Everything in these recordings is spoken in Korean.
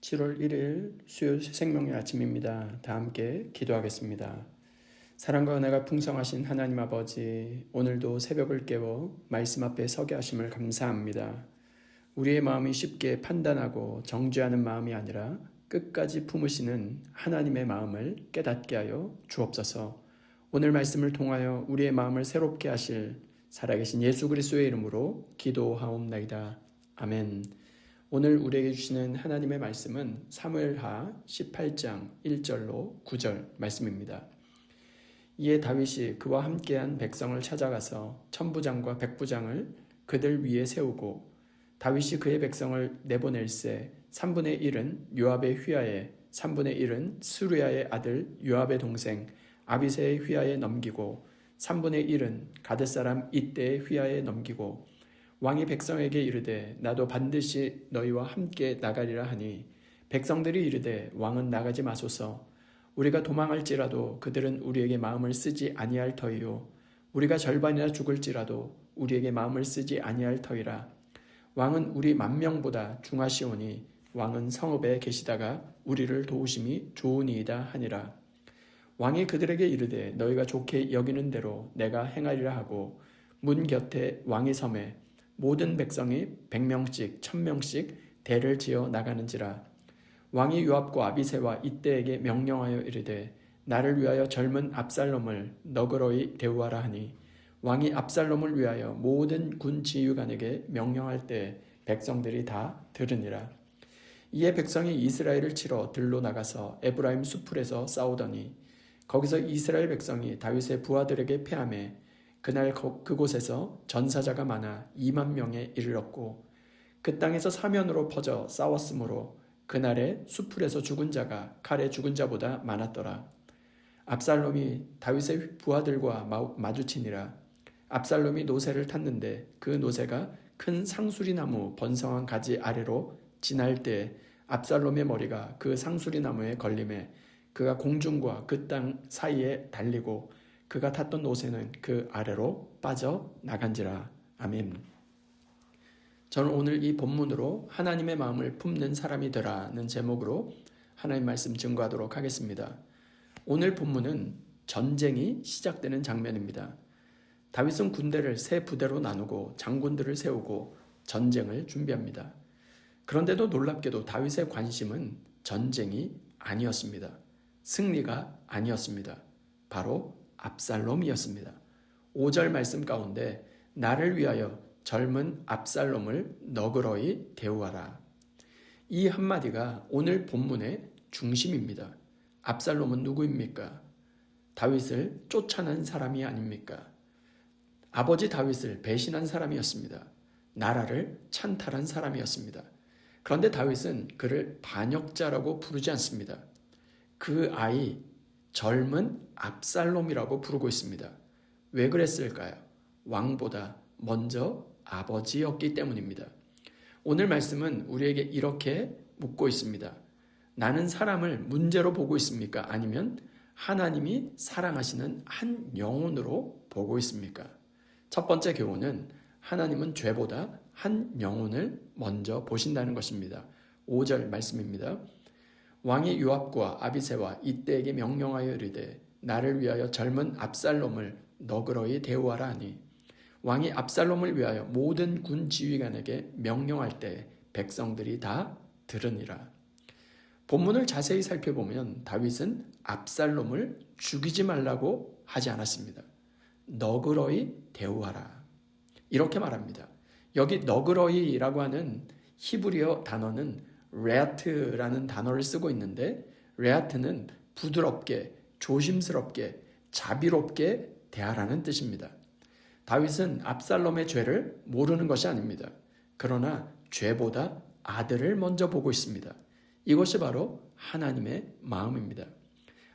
7월 1일 수요 생명의 아침입니다. 다 함께 기도하겠습니다. 사랑과 은혜가 풍성하신 하나님 아버지, 오늘도 새벽을 깨워 말씀 앞에 서게 하심을 감사합니다. 우리의 마음이 쉽게 판단하고 정죄하는 마음이 아니라 끝까지 품으시는 하나님의 마음을 깨닫게 하여 주옵소서. 오늘 말씀을 통하여 우리의 마음을 새롭게 하실 살아계신 예수 그리스도의 이름으로 기도하옵나이다. 아멘. 오늘 우리에게 주시는 하나님의 말씀은 사무엘하 18장 1절로 9절 말씀입니다. 이에 다윗이 그와 함께한 백성을 찾아가서 천부장과 백부장을 그들 위에 세우고 다윗이 그의 백성을 내보낼세 3분의 1은 요압의 휘하에 3분의 1은 스루야의 아들 요압의 동생 아비새의 휘하에 넘기고 3분의 1은 가드 사람 이때의 휘하에 넘기고 왕이 백성에게 이르되 나도 반드시 너희와 함께 나가리라 하니 백성들이 이르되 왕은 나가지 마소서. 우리가 도망할지라도 그들은 우리에게 마음을 쓰지 아니할 터이요 우리가 절반이나 죽을지라도 우리에게 마음을 쓰지 아니할 터이라. 왕은 우리 10,000명보다 중하시오니 왕은 성읍에 계시다가 우리를 도우심이 좋으니이다 하니라. 왕이 그들에게 이르되 너희가 좋게 여기는 대로 내가 행하리라 하고 문 곁에 왕의 섬에 모든 백성이 100명씩 1000명씩 대를 지어 나가는지라. 왕이 요압과 아비새와 이때에게 명령하여 이르되 나를 위하여 젊은 압살롬을 너그러이 대우하라 하니 왕이 압살롬을 위하여 모든 군 지휘관에게 명령할 때 백성들이 다 들으니라. 이에 백성이 이스라엘을 치러 들로 나가서 에브라임 수풀에서 싸우더니 거기서 이스라엘 백성이 다윗의 부하들에게 패하매 그날 그곳에서 전사자가 많아 20,000명에 이르렀고 그 땅에서 사면으로 퍼져 싸웠으므로 그날에 수풀에서 죽은 자가 칼에 죽은 자보다 많았더라. 압살롬이 다윗의 부하들과 마주치니라. 압살롬이 노새를 탔는데 그 노새가 큰 상수리나무 번성한 가지 아래로 지날 때 압살롬의 머리가 그 상수리나무에 걸림에 그가 공중과 그 땅 사이에 달리고 그가 탔던 노새는 그 아래로 빠져나간지라. 아멘. 저는 오늘 이 본문으로 하나님의 마음을 품는 사람이 되라는 제목으로 하나님 말씀 증거하도록 하겠습니다. 오늘 본문은 전쟁이 시작되는 장면입니다. 다윗은 군대를 세 부대로 나누고 장군들을 세우고 전쟁을 준비합니다. 그런데도 놀랍게도 다윗의 관심은 전쟁이 아니었습니다. 승리가 아니었습니다. 바로 압살롬이었습니다. 5절 말씀 가운데 나를 위하여 젊은 압살롬을 너그러이 대우하라. 이 한마디가 오늘 본문의 중심입니다. 압살롬은 누구입니까? 다윗을 쫓아낸 사람이 아닙니까? 아버지 다윗을 배신한 사람이었습니다. 나라를 찬탈한 사람이었습니다. 그런데 다윗은 그를 반역자라고 부르지 않습니다. 그 아이 젊은 압살롬이라고 부르고 있습니다. 왜 그랬을까요? 왕보다 먼저 아버지였기 때문입니다. 오늘 말씀은 우리에게 이렇게 묻고 있습니다. 나는 사람을 문제로 보고 있습니까? 아니면 하나님이 사랑하시는 한 영혼으로 보고 있습니까? 첫 번째 교훈은 하나님은 죄보다 한 영혼을 먼저 보신다는 것입니다. 5절 말씀입니다. 왕이 요압과 아비새와 이때에게 명령하여 이르되 나를 위하여 젊은 압살롬을 너그러이 대우하라 하니 왕이 압살롬을 위하여 모든 군 지휘관에게 명령할 때 백성들이 다 들으니라. 본문을 자세히 살펴보면 다윗은 압살롬을 죽이지 말라고 하지 않았습니다. 너그러이 대우하라. 이렇게 말합니다. 여기 너그러이라고 하는 히브리어 단어는 레아트라는 단어를 쓰고 있는데 레아트는 부드럽게, 조심스럽게, 자비롭게 대하라는 뜻입니다. 다윗은 압살롬의 죄를 모르는 것이 아닙니다. 그러나 죄보다 아들을 먼저 보고 있습니다. 이것이 바로 하나님의 마음입니다.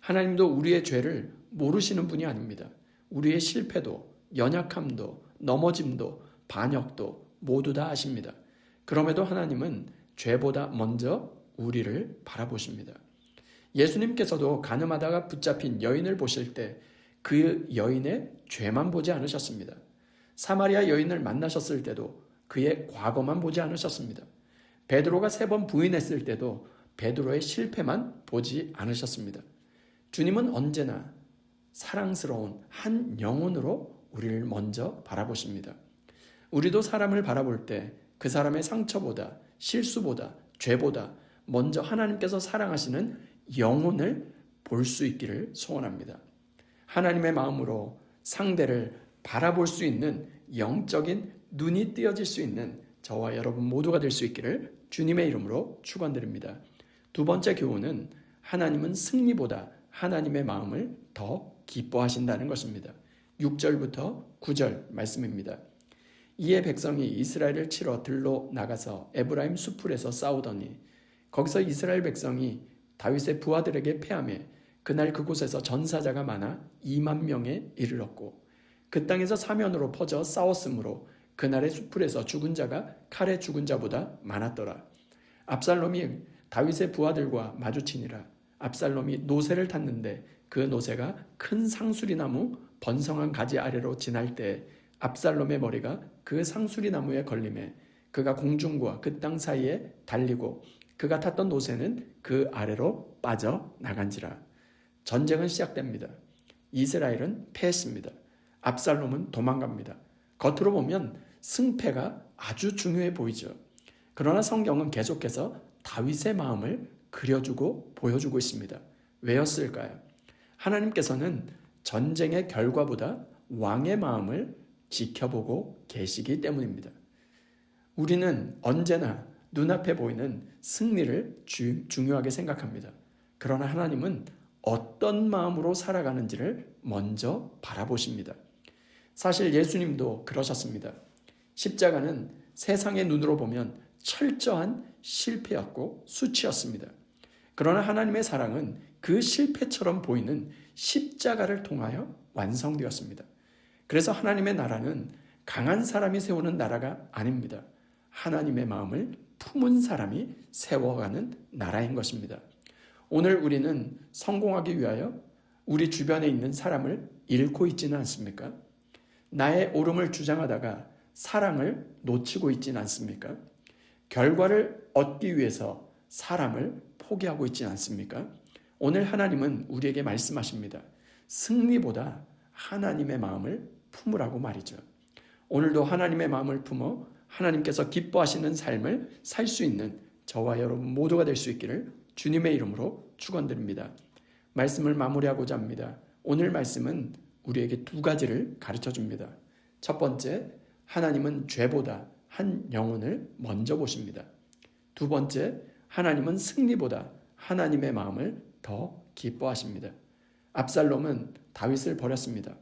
하나님도 우리의 죄를 모르시는 분이 아닙니다. 우리의 실패도, 연약함도, 넘어짐도, 반역도 모두 다 아십니다. 그럼에도 하나님은 죄보다 먼저 우리를 바라보십니다. 예수님께서도 가늠하다가 붙잡힌 여인을 보실 때 그 여인의 죄만 보지 않으셨습니다. 사마리아 여인을 만나셨을 때도 그의 과거만 보지 않으셨습니다. 베드로가 3번 부인했을 때도 베드로의 실패만 보지 않으셨습니다. 주님은 언제나 사랑스러운 한 영혼으로 우리를 먼저 바라보십니다. 우리도 사람을 바라볼 때 그 사람의 상처보다, 실수보다, 죄보다 먼저 하나님께서 사랑하시는 영혼을 볼 수 있기를 소원합니다. 하나님의 마음으로 상대를 바라볼 수 있는 영적인 눈이 띄어질 수 있는 저와 여러분 모두가 될 수 있기를 주님의 이름으로 축원드립니다. 두 번째 교훈은 하나님은 승리보다 하나님의 마음을 더 기뻐하신다는 것입니다. 6절부터 9절 말씀입니다. 이에 백성이 이스라엘을 치러 들로 나가서 에브라임 수풀에서 싸우더니 거기서 이스라엘 백성이 다윗의 부하들에게 패하매 그날 그곳에서 전사자가 많아 2만 명에 이르렀고 그 땅에서 사면으로 퍼져 싸웠으므로 그날의 수풀에서 죽은 자가 칼에 죽은 자보다 많았더라. 압살롬이 다윗의 부하들과 마주치니라. 압살롬이 노새를 탔는데 그 노새가 큰 상수리나무 번성한 가지 아래로 지날 때 압살롬의 머리가 그 상수리나무에 걸림에 그가 공중과 그 땅 사이에 달리고 그가 탔던 노새는 그 아래로 빠져나간지라. 전쟁은 시작됩니다. 이스라엘은 패했습니다. 압살롬은 도망갑니다. 겉으로 보면 승패가 아주 중요해 보이죠. 그러나 성경은 계속해서 다윗의 마음을 그려주고 보여주고 있습니다. 왜였을까요? 하나님께서는 전쟁의 결과보다 왕의 마음을 지켜보고 계시기 때문입니다. 우리는 언제나 눈앞에 보이는 승리를 중요하게 생각합니다. 그러나 하나님은 어떤 마음으로 살아가는지를 먼저 바라보십니다. 사실 예수님도 그러셨습니다. 십자가는 세상의 눈으로 보면 철저한 실패였고 수치였습니다. 그러나 하나님의 사랑은 그 실패처럼 보이는 십자가를 통하여 완성되었습니다. 그래서 하나님의 나라는 강한 사람이 세우는 나라가 아닙니다. 하나님의 마음을 품은 사람이 세워가는 나라인 것입니다. 오늘 우리는 성공하기 위하여 우리 주변에 있는 사람을 잃고 있지는 않습니까? 나의 옳음을 주장하다가 사랑을 놓치고 있지는 않습니까? 결과를 얻기 위해서 사람을 포기하고 있지는 않습니까? 오늘 하나님은 우리에게 말씀하십니다. 승리보다 하나님의 마음을 품으라고 말이죠. 오늘도 하나님의 마음을 품어 하나님께서 기뻐하시는 삶을 살 수 있는 저와 여러분 모두가 될 수 있기를 주님의 이름으로 축원드립니다. 말씀을 마무리하고자 합니다. 오늘 말씀은 우리에게 두 가지를 가르쳐 줍니다. 첫 번째, 하나님은 죄보다 한 영혼을 먼저 보십니다. 두 번째, 하나님은 승리보다 하나님의 마음을 더 기뻐하십니다. 압살롬은 다윗을 버렸습니다.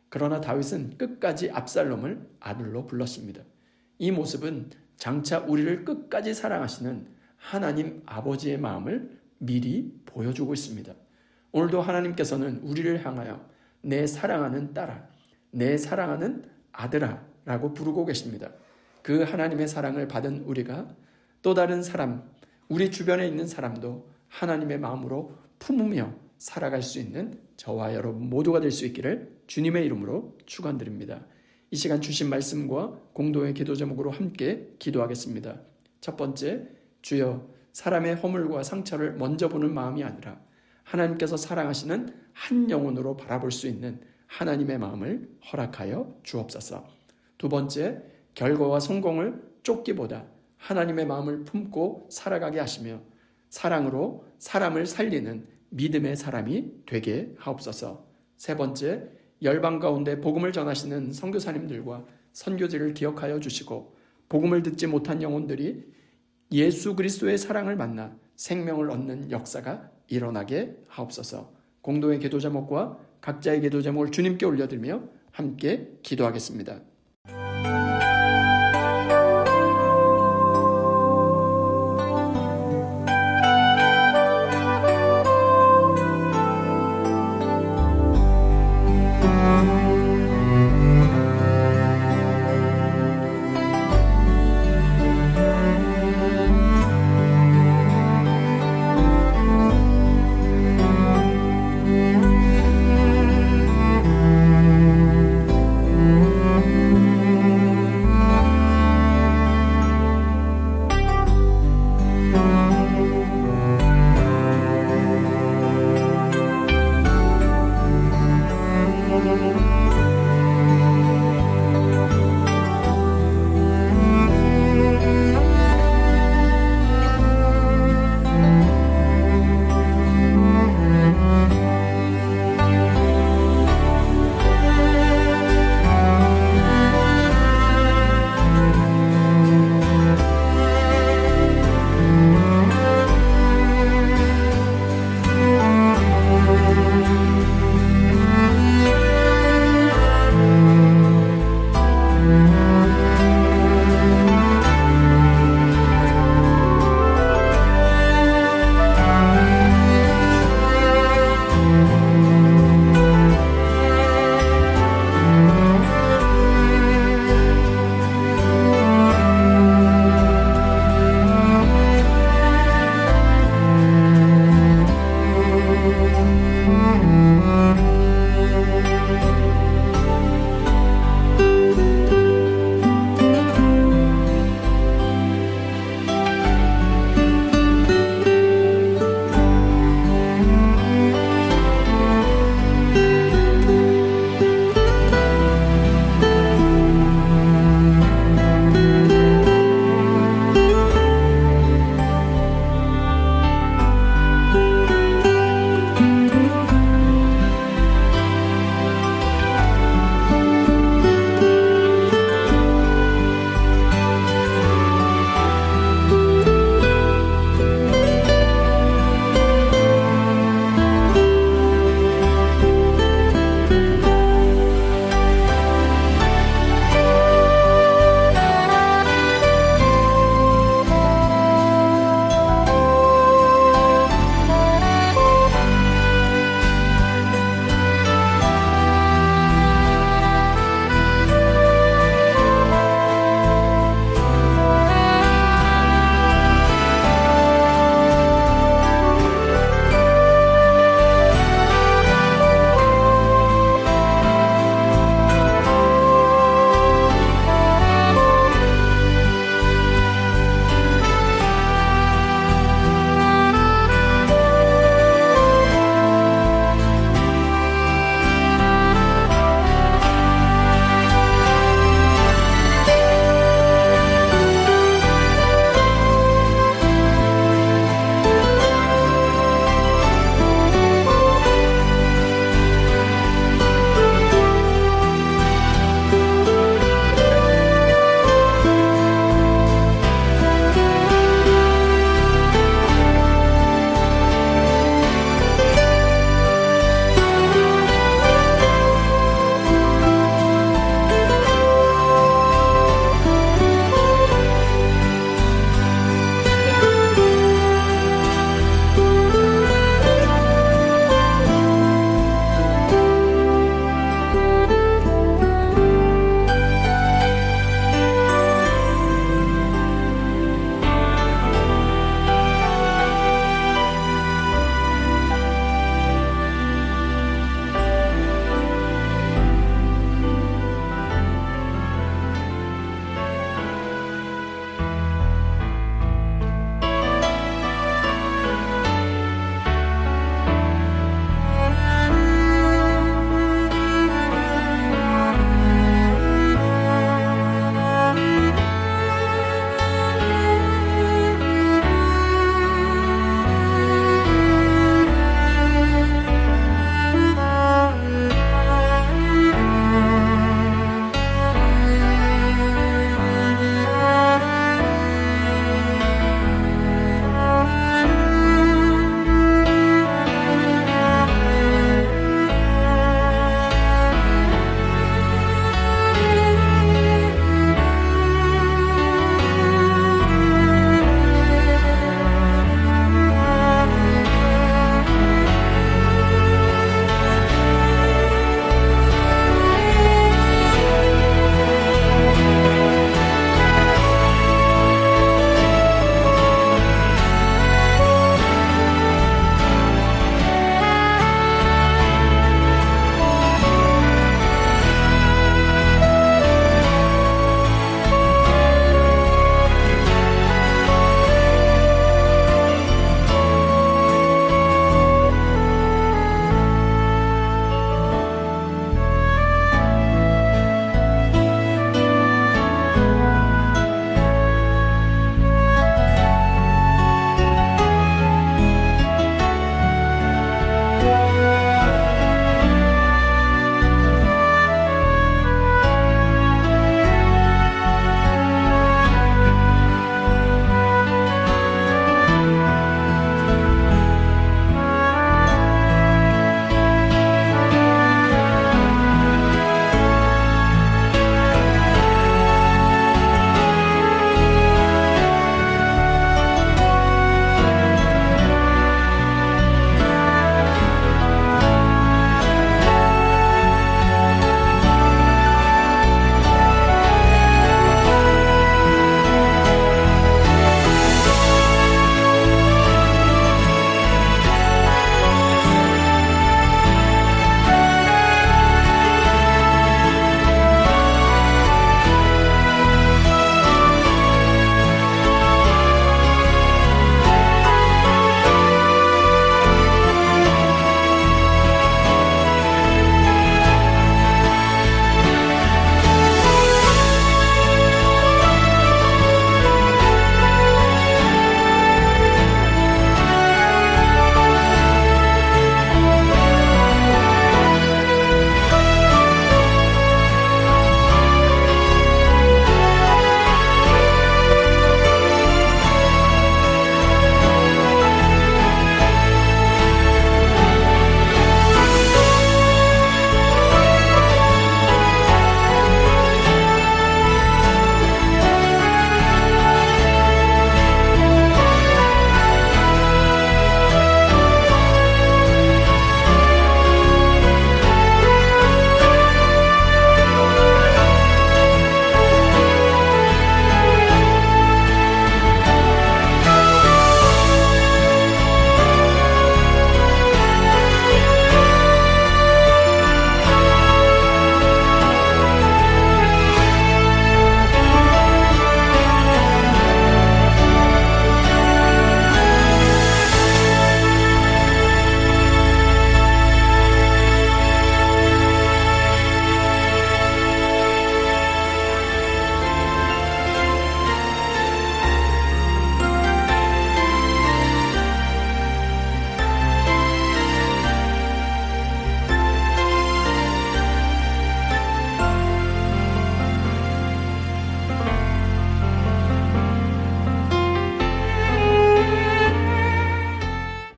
그러나 다윗은 끝까지 압살롬을 아들로 불렀습니다. 이 모습은 장차 우리를 끝까지 사랑하시는 하나님 아버지의 마음을 미리 보여주고 있습니다. 오늘도 하나님께서는 우리를 향하여 내 사랑하는 딸아, 내 사랑하는 아들아 라고 부르고 계십니다. 그 하나님의 사랑을 받은 우리가 또 다른 사람, 우리 주변에 있는 사람도 하나님의 마음으로 품으며 살아갈 수 있는 저와 여러분 모두가 될 수 있기를 주님의 이름으로 축원드립니다. 이 시간 주신 말씀과 공동의 기도 제목으로 함께 기도하겠습니다. 첫 번째, 주여 사람의 허물과 상처를 먼저 보는 마음이 아니라 하나님께서 사랑하시는 한 영혼으로 바라볼 수 있는 하나님의 마음을 허락하여 주옵소서. 두 번째, 결과와 성공을 쫓기보다 하나님의 마음을 품고 살아가게 하시며 사랑으로 사람을 살리는 믿음의 사람이 되게 하옵소서. 세 번째, 열방 가운데 복음을 전하시는 선교사님들과 선교지를 기억하여 주시고 복음을 듣지 못한 영혼들이 예수 그리스도의 사랑을 만나 생명을 얻는 역사가 일어나게 하옵소서. 공동의 기도 제목과 각자의 기도 제목을 주님께 올려드리며 함께 기도하겠습니다.